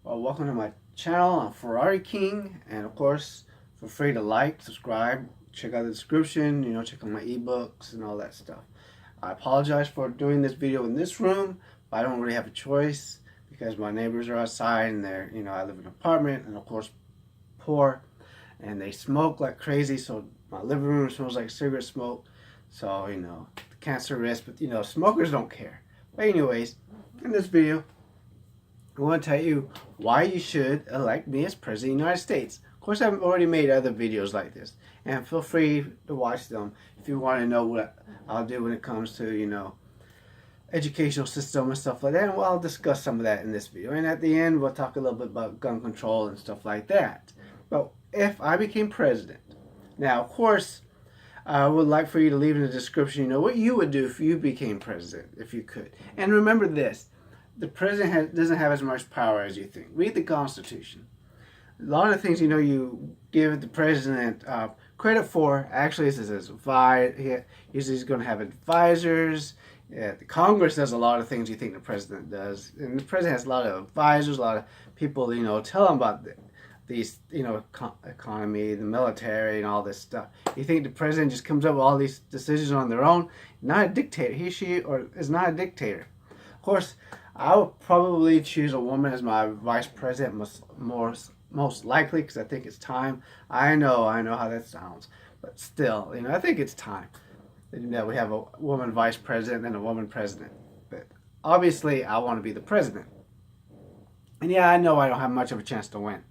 Well, welcome to my channel. I'm Ferrari King, and of course, feel free to like, subscribe, check out the description, check out my ebooks and all that stuff. I apologize for doing this video in this room, but I don't really have a choice because my neighbors are outside and they're, I live in an apartment and of course, poor, and they smoke like crazy, so my living room smells like cigarette smoke. So, cancer risk, but smokers don't care. But anyways, in this video, I want to tell you why you should elect me as President of the United States. Of course, I've already made other videos like this, and feel free to watch them if you want to know what I'll do when it comes to, educational system and stuff like that. And I'll discuss some of that in this video. And at the end, we'll talk a little bit about gun control and stuff like that. But if I became president, now, of course, I would like for you to leave in the description, what you would do if you became president, if you could. And remember this. The president doesn't have as much power as you think. Read the Constitution. A lot of things, you give the president credit for, actually, it says he's going to have advisors. The Congress does a lot of things you think the president does. And the president has a lot of advisors, a lot of people, tell him about these, economy, the military, and all this stuff. You think the president just comes up with all these decisions on their own? Not a dictator. He, she, or is not a dictator. Of course, I would probably choose a woman as my vice president, most likely, because I think it's time. I know how that sounds, but still, I think it's time that we have a woman vice president and a woman president. But obviously, I want to be the president. And yeah, I know I don't have much of a chance to win.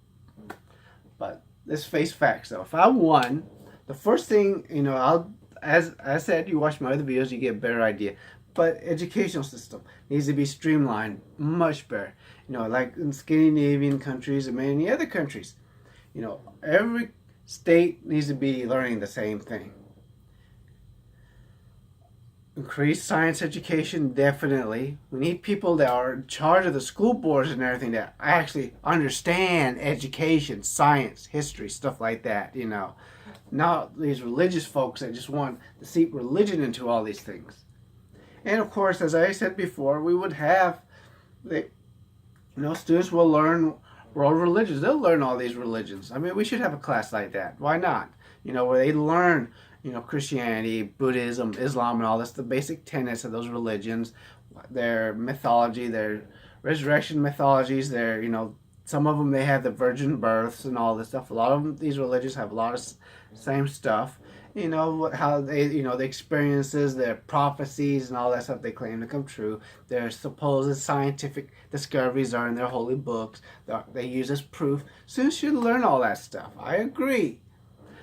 But let's face facts, though. If I won, the first thing, as I said, you watch my other videos, you get a better idea. But educational system needs to be streamlined much better. Like in Scandinavian countries and many other countries. Every state needs to be learning the same thing. Increase science education, definitely. We need people that are in charge of the school boards and everything that actually understand education, science, history, stuff like that, Not these religious folks that just want to seep religion into all these things. And of course, as I said before, we would have, students will learn world religions. They'll learn all these religions. I mean, we should have a class like that. Why not? Where they learn, Christianity, Buddhism, Islam, and all this, the basic tenets of those religions, their mythology, their resurrection mythologies, their, some of them, they have the virgin births and all this stuff. A lot of them, these religions have a lot of same stuff. How they, the experiences, their prophecies and all that stuff they claim to come true. Their supposed scientific discoveries are in their holy books. They use as proof. Students should learn all that stuff. I agree.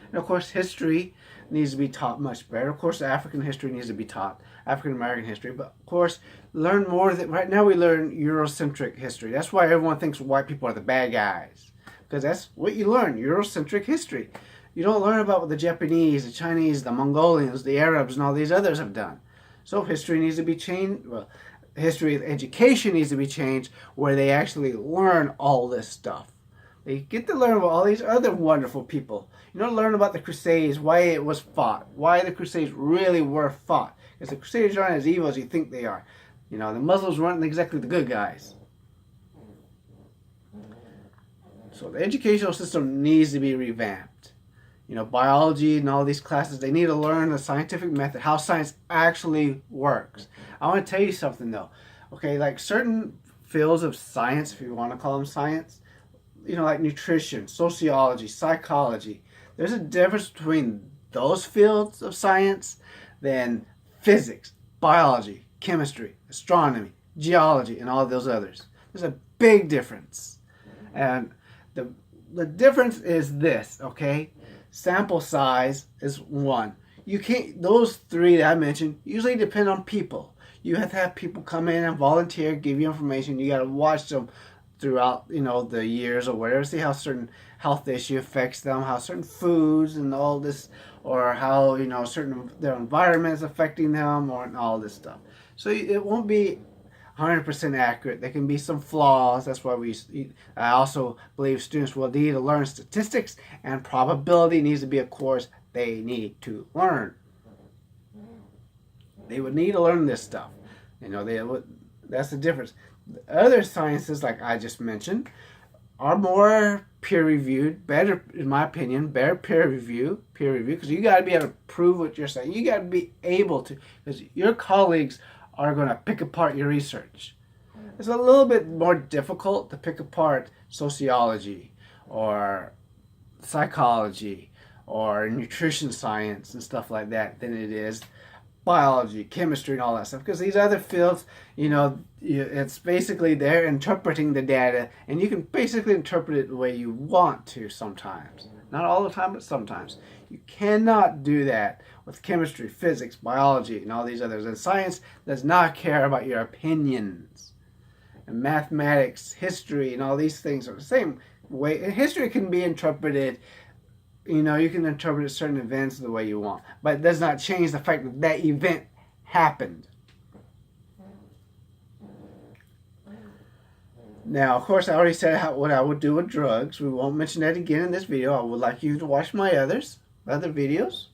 And of course, history needs to be taught much better. Of course, African history needs to be taught. African American history. But of course, learn more. Right now we learn Eurocentric history. That's why everyone thinks white people are the bad guys. Because that's what you learn, Eurocentric history. You don't learn about what the Japanese, the Chinese, the Mongolians, the Arabs, and all these others have done. So history needs to be changed. Well, history of education needs to be changed where they actually learn all this stuff. They get to learn about all these other wonderful people. Learn about the Crusades, why it was fought, why the Crusades really were fought. Because the Crusades aren't as evil as you think they are. The Muslims weren't exactly the good guys. So the educational system needs to be revamped. Biology and all these classes, they need to learn the scientific method, how science actually works. I want to tell you something, though. Okay, like certain fields of science, if you want to call them science, like nutrition, sociology, psychology, there's a difference between those fields of science than physics, biology, chemistry, astronomy, geology, and all those others. There's a big difference. And the difference is this, okay? Sample size is one. You can't, those three that I mentioned usually depend on people. You have to have people come in and volunteer, give you information. You got to watch them throughout, the years or whatever, see how certain health issue affects them, how certain foods and all this, or how, certain, their environment is affecting them, or all this stuff. So it won't be 100% accurate. There can be some flaws. That's why I also believe students will need to learn statistics, and probability needs to be a course they need to learn. They would need to learn this stuff. That's the difference. The other sciences, like I just mentioned, are more peer-reviewed, better, in my opinion, better peer review, because you got to be able to prove what you're saying. You got to be able to, because your colleagues are going to pick apart your research. It's a little bit more difficult to pick apart sociology or psychology or nutrition science and stuff like that than it is biology, chemistry, and all that stuff. Because these other fields, it's basically they're interpreting the data, and you can basically interpret it the way you want to sometimes. Not all the time, but sometimes. You cannot do that with chemistry, physics, biology, and all these others. And science does not care about your opinions. And mathematics, history, and all these things are the same way. And history can be interpreted, you can interpret certain events the way you want. But it does not change the fact that that event happened. Now, of course, I already said what I would do with drugs. We won't mention that again in this video. I would like you to watch my other videos.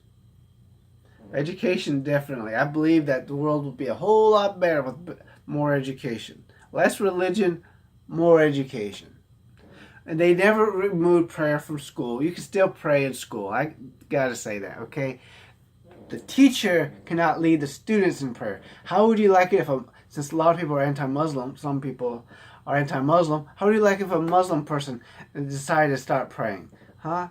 Education, definitely. I believe that the world would be a whole lot better with more education. Less religion, more education. And they never removed prayer from school. You can still pray in school. I gotta say that, okay? The teacher cannot lead the students in prayer. How would you like it if, since a lot of people are anti-Muslim, some people are anti-Muslim, how would you like if a Muslim person decided to start praying? Huh?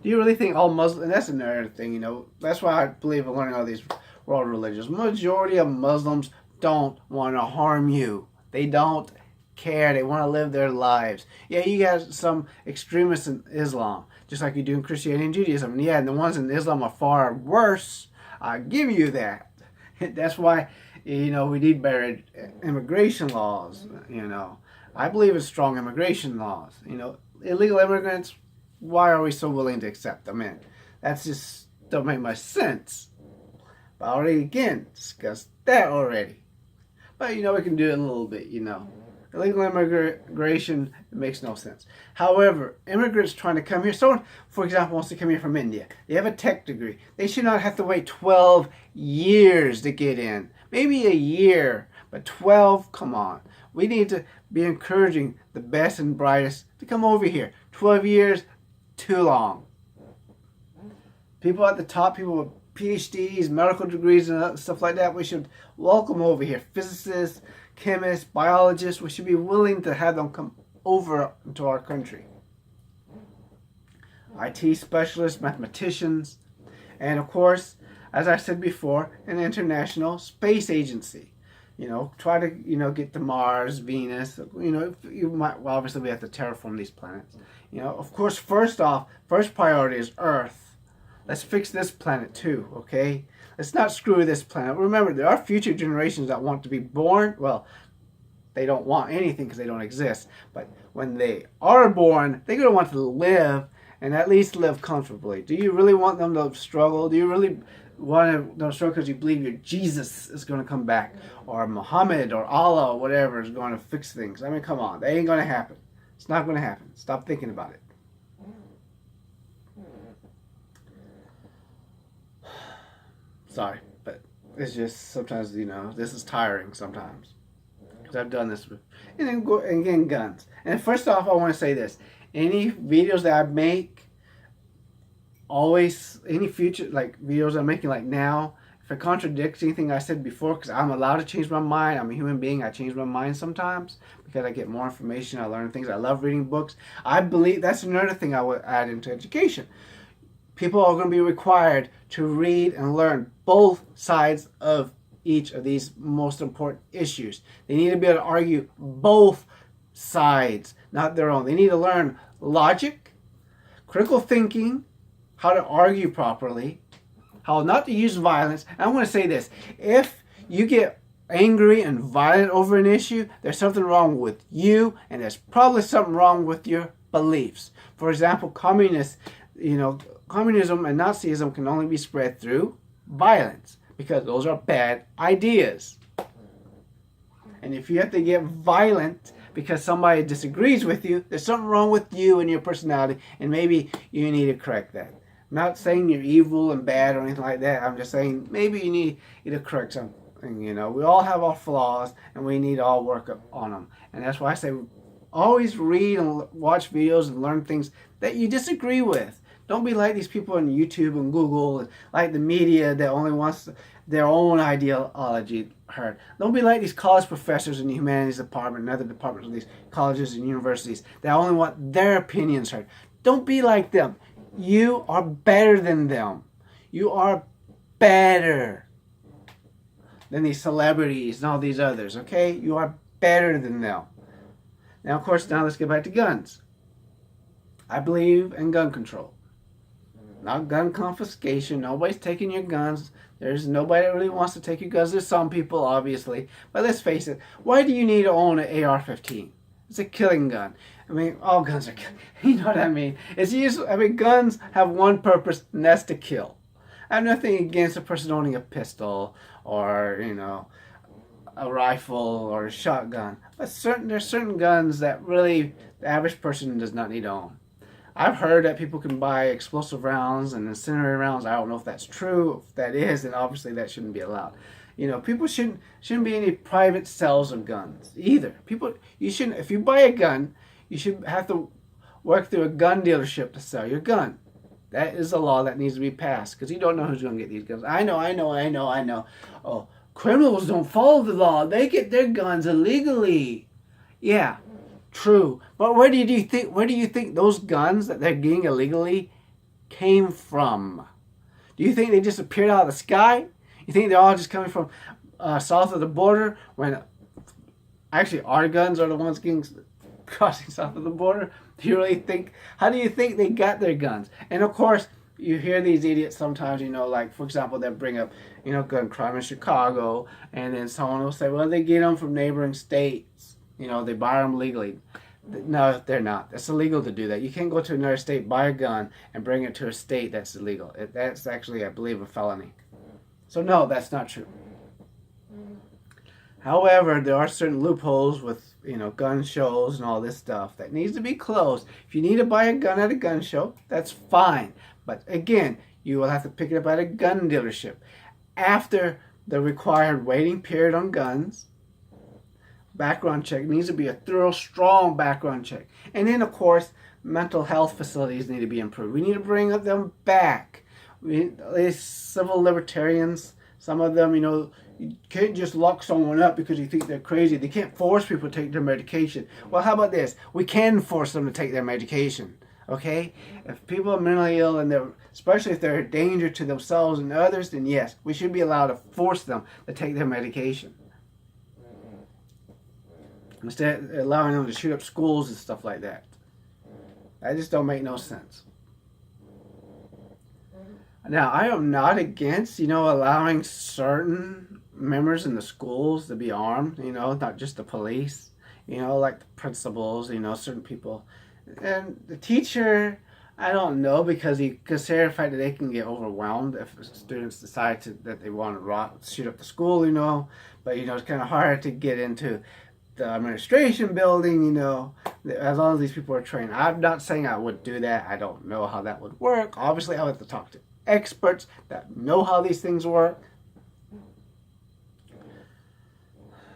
Do you really think all Muslims, and that's another thing, that's why I believe in learning all these world religions. Majority of Muslims don't want to harm you. They don't care. They want to live their lives. Yeah, you got some extremists in Islam, just like you do in Christianity and Judaism. Yeah, and the ones in Islam are far worse. I give you that. That's why, we need better immigration laws. I believe in strong immigration laws. Illegal immigrants, why are we so willing to accept them in? That's just don't make much sense. But I already, again, discussed that already. But, we can do it a little bit, Illegal immigration, it makes no sense. However, immigrants trying to come here, someone, for example, wants to come here from India. They have a tech degree. They should not have to wait 12 years to get in. Maybe a year, but 12, come on. We need to be encouraging the best and brightest to come over here. 12 years, too long. People at the top, people with PhDs, medical degrees, and stuff like that, we should welcome over here. Physicists, chemists, biologists, we should be willing to have them come over to our country. IT specialists, mathematicians, and of course, as I said before, an international space agency. Try to, get to Mars, Venus. You might, well, obviously we have to terraform these planets. Of course, first priority is Earth. Let's fix this planet too, okay? Let's not screw this planet. Remember, there are future generations that want to be born. Well, they don't want anything because they don't exist. But when they are born, they're going to want to live and at least live comfortably. Do you really want them to struggle? Do you really want them to struggle because you believe your Jesus is going to come back? Or Muhammad or Allah or whatever is going to fix things? I mean, come on. That ain't going to happen. It's not going to happen. Stop thinking about it. Sorry, but it's just sometimes, this is tiring sometimes. Because I've done this. And then again, guns. And first off, I want to say this. Any videos that I make, always, any future, videos I'm making now, if it contradicts anything I said before, because I'm allowed to change my mind. I'm a human being. I change my mind sometimes because I get more information. I learn things. I love reading books. I believe that's another thing I would add into education. People are going to be required to read and learn both sides of each of these most important issues. They need to be able to argue both sides, not their own. They need to learn logic, critical thinking, how to argue properly, how not to use violence. And I want to say this. If you get angry and violent over an issue, there's something wrong with you, and there's probably something wrong with your beliefs. For example, communism and Nazism can only be spread through violence because those are bad ideas. And if you have to get violent because somebody disagrees with you, there's something wrong with you and your personality, and maybe you need to correct that. I'm not saying you're evil and bad or anything like that. I'm just saying maybe you need to correct something. We all have our flaws, and we need to all work on them. And that's why I say Always read and watch videos and learn things that you disagree with. Don't be like these people on YouTube and Google, and like the media that only wants their own ideology heard. Don't be like these college professors in the humanities department and other departments of these colleges and universities that only want their opinions heard. Don't be like them. You are better than them. You are better than these celebrities and all these others, okay? You are better than them. Now, of course, now let's get back to guns. I believe in gun control. Not gun confiscation. Nobody's taking your guns. There's nobody that really wants to take your guns. There's some people, obviously. But let's face it. Why do you need to own an AR-15? It's a killing gun. I mean, all guns are killing. You know what I mean? It's used. I mean, guns have one purpose, and that's to kill. I have nothing against a person owning a pistol or, you know, a rifle or a shotgun. But there's certain guns that really the average person does not need to own. I've heard that people can buy explosive rounds and incendiary rounds. I don't know if that's true. If that is, then obviously that shouldn't be allowed. You know, people shouldn't be any private sales of guns either. You shouldn't. If you buy a gun, you should have to work through a gun dealership to sell your gun. That is a law that needs to be passed because you don't know who's going to get these guns. I know. Oh, criminals don't follow the law. They get their guns illegally. Yeah. True, but where do you think those guns that they're getting illegally came from? Do you think they just appeared out of the sky? You think they're all just coming from south of the border? When actually our guns are the ones crossing south of the border? Do you really think? How do you think they got their guns? And of course, you hear these idiots sometimes. You know, like for example, they'll bring up gun crime in Chicago, and then someone will say, well, they get them from neighboring states. You know, they buy them legally. No, they're not. It's illegal to do that. You can't go to another state, buy a gun, and bring it to a state that's illegal. That's actually, I believe, a felony. So no, that's not true. However, there are certain loopholes with, gun shows and all this stuff that needs to be closed. If you need to buy a gun at a gun show, that's fine. But again, you will have to pick it up at a gun dealership. After the required waiting period on guns, background check needs to be a thorough, strong background check. And then, of course, mental health facilities need to be improved. We need to bring them back. These civil libertarians, some of them, you can't just lock someone up because you think they're crazy. They can't force people to take their medication. Well, how about this? We can force them to take their medication. Okay? If people are mentally ill and especially if they're a danger to themselves and others, then yes, we should be allowed to force them to take their medication. Instead of allowing them to shoot up schools and stuff like that. That just don't make no sense. Now, I am not against, allowing certain members in the schools to be armed, not just the police, like the principals, certain people. And the teacher, I don't know, because he considers the fact that they can get overwhelmed if students decide that they want to shoot up the school, But, it's kind of hard to get into the administration building, as long as these people are trained. I'm not saying I would do that. I don't know how that would work. Obviously, I would have to talk to experts that know how these things work.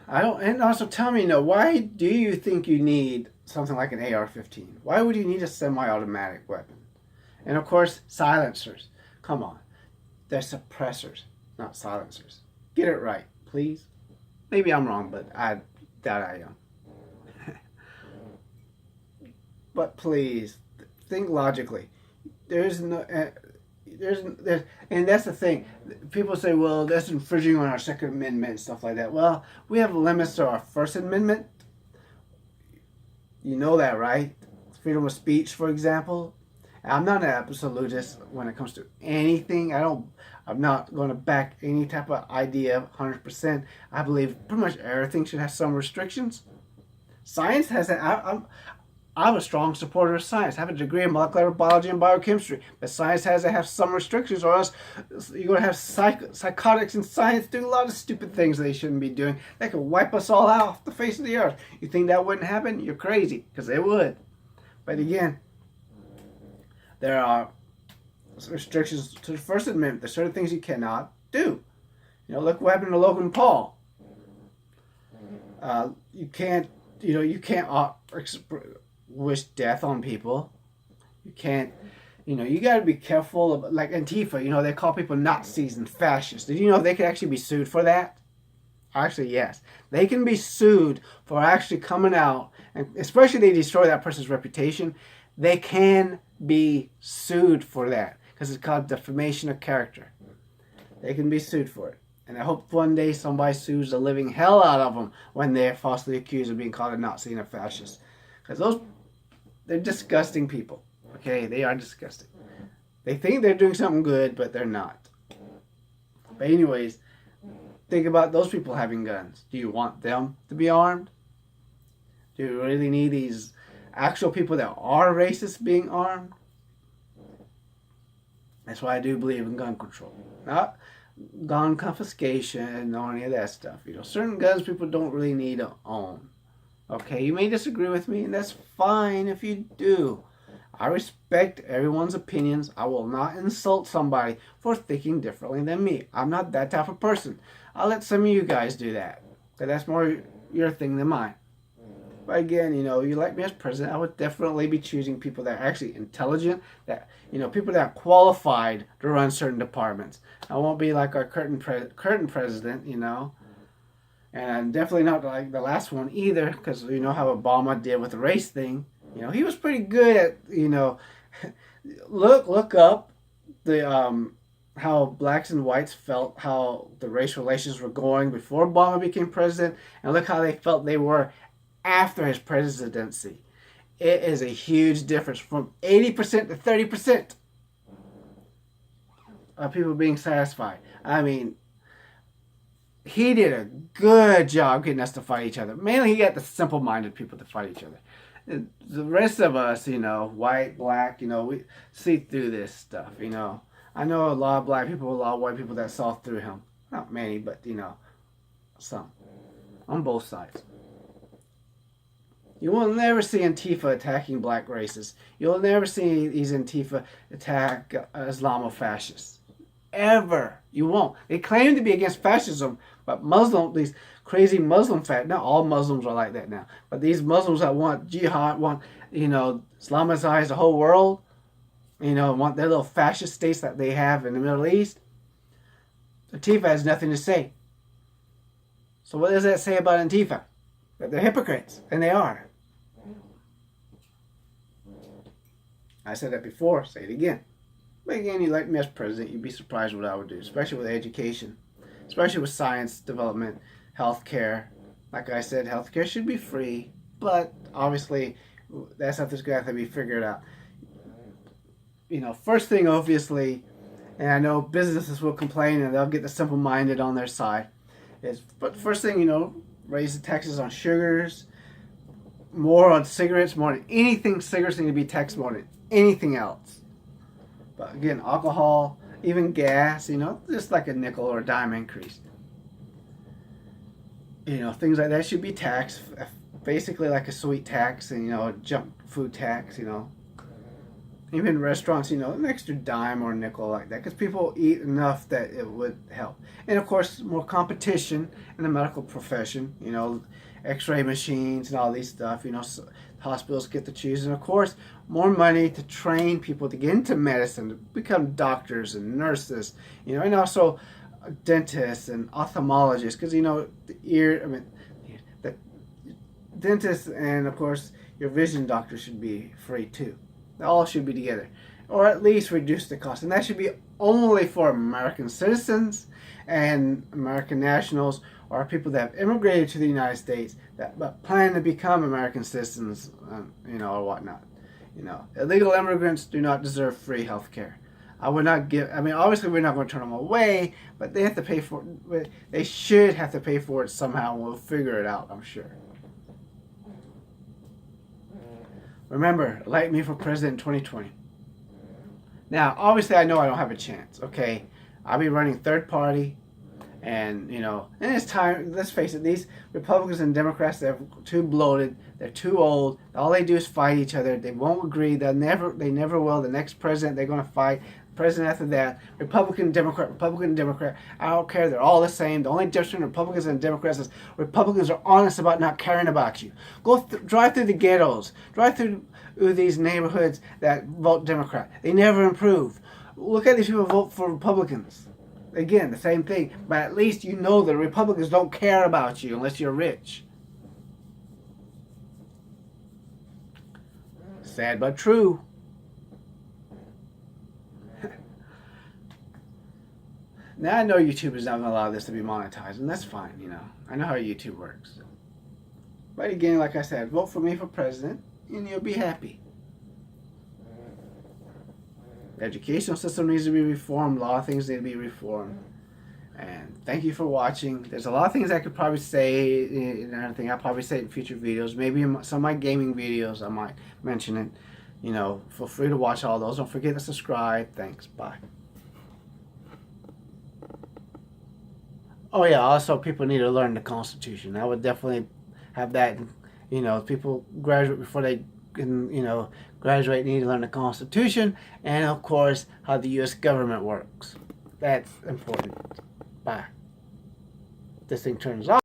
And also tell me, why do you think you need something like an AR-15? Why would you need a semi-automatic weapon? And of course, silencers. Come on. They're suppressors, not silencers. Get it right, please. Maybe I'm wrong, but I am. But please, think logically. And that's the thing. People say, well, that's infringing on our Second Amendment and stuff like that. Well, we have limits to our First Amendment. You know that, right? Freedom of speech, for example. I'm not an absolutist when it comes to anything. I'm not going to back any type of idea 100%. I believe pretty much everything should have some restrictions. Science has that. I'm a strong supporter of science. I have a degree in molecular biology and biochemistry. But science has to have some restrictions, or else you're going to have psychotics in science doing a lot of stupid things they shouldn't be doing. That could wipe us all out off the face of the earth. You think that wouldn't happen? You're crazy, because it would. But again, there are restrictions to the First Amendment. There's certain things you cannot do. Look what happened to Logan Paul. You can't you can't wish death on people. You can't, you got to be careful of, like Antifa, they call people Nazis and fascists. Did you know they could actually be sued for that? Actually, yes. They can be sued for actually coming out, and especially if they destroy that person's reputation, they can be sued for that because it's called defamation of character. They can be sued for it. And I hope one day somebody sues the living hell out of them when they're falsely accused of being called a Nazi and a fascist. Because they're disgusting people. Okay, they are disgusting. They think they're doing something good, but they're not. But anyways, think about those people having guns. Do you want them to be armed? Do you really need these actual people that are racist being armed? That's why I do believe in gun control. Not gun confiscation or any of that stuff. Certain guns people don't really need to own. Okay, you may disagree with me, and that's fine if you do. I respect everyone's opinions. I will not insult somebody for thinking differently than me. I'm not that type of person. I'll let some of you guys do that, because that's more your thing than mine. But again, you like me as president, I would definitely be choosing people that are actually intelligent, that people that are qualified to run certain departments. I won't be like our current president, and I'm definitely not like the last one either, because you know how Obama did with the race thing. He was pretty good at look up the how blacks and whites felt, how the race relations were going before Obama became president, and look how they felt they were after his presidency. It is a huge difference, from 80% to 30% of people being satisfied. I mean, he did a good job getting us to fight each other. Mainly, he got the simple-minded people to fight each other. The rest of us, white, black, we see through this stuff, I know a lot of black people, a lot of white people that saw through him. Not many, but, some. On both sides. You will never see Antifa attacking black races. You'll never see these Antifa attack Islamofascists. Ever. You won't. They claim to be against fascism, but these crazy Muslim not all Muslims are like that now, but these Muslims that want jihad, want, Islamize the whole world, want their little fascist states that they have in the Middle East, Antifa has nothing to say. So what does that say about Antifa? That they're hypocrites, and they are. I said that before, say it again. But again, you like me as president, you'd be surprised what I would do, especially with education, especially with science development, healthcare. Like I said, healthcare should be free, but obviously that's something that's going to have to be figured out. First thing, obviously, and I know businesses will complain and they'll get the simple-minded on their side, but first thing, raise the taxes on sugars, more on cigarettes, more than anything. Cigarettes need to be taxed more than anything else. But again, alcohol, even gas, just like a nickel or a dime increase. Things like that should be taxed, basically like a sweet tax and, a junk food tax, Even restaurants, an extra dime or nickel like that, because people eat enough that it would help. And of course, more competition in the medical profession, x-ray machines and all these stuff, so hospitals get to choose. And of course, more money to train people to get into medicine, to become doctors and nurses, and also dentists and ophthalmologists, because, the dentists and, of course, your vision doctor should be free too. They all should be together, or at least reduce the cost. And that should be only for American citizens and American nationals, or people that have immigrated to the United States but plan to become American citizens, or whatnot. Illegal immigrants do not deserve free health care. I would not obviously we're not going to turn them away, but they have to pay for it. They should have to pay for it somehow. We'll figure it out, I'm sure. Remember, elect me for president in 2020. Now, obviously, I know I don't have a chance, okay? I'll be running third party, and, and it's time, let's face it, these Republicans and Democrats, they're too bloated, they're too old, all they do is fight each other, they won't agree, they never will. The next president they're going to fight, president after that, Republican, Democrat, Republican, Democrat. I don't care. They're all the same. The only difference between Republicans and Democrats is Republicans are honest about not caring about you. Drive through the ghettos. Drive through these neighborhoods that vote Democrat. They never improve. Look at these people who vote for Republicans. Again, the same thing. But at least you know the Republicans don't care about you unless you're rich. Sad but true. Now I know YouTube is not going to allow this to be monetized, and that's fine, you know. I know how YouTube works. But again, like I said, vote for me for president, and you'll be happy. The educational system needs to be reformed. A lot of things need to be reformed. And thank you for watching. There's a lot of things I could probably say and everything. I'll probably say it in future videos. Maybe in some of my gaming videos I might mention it. You know, feel free to watch all those. Don't forget to subscribe. Thanks. Bye. Oh yeah, also people need to learn the Constitution. I would definitely have that, you know, people graduate before they can, you know, graduate need to learn the Constitution and of course how the US government works. That's important. Bye. This thing turns off.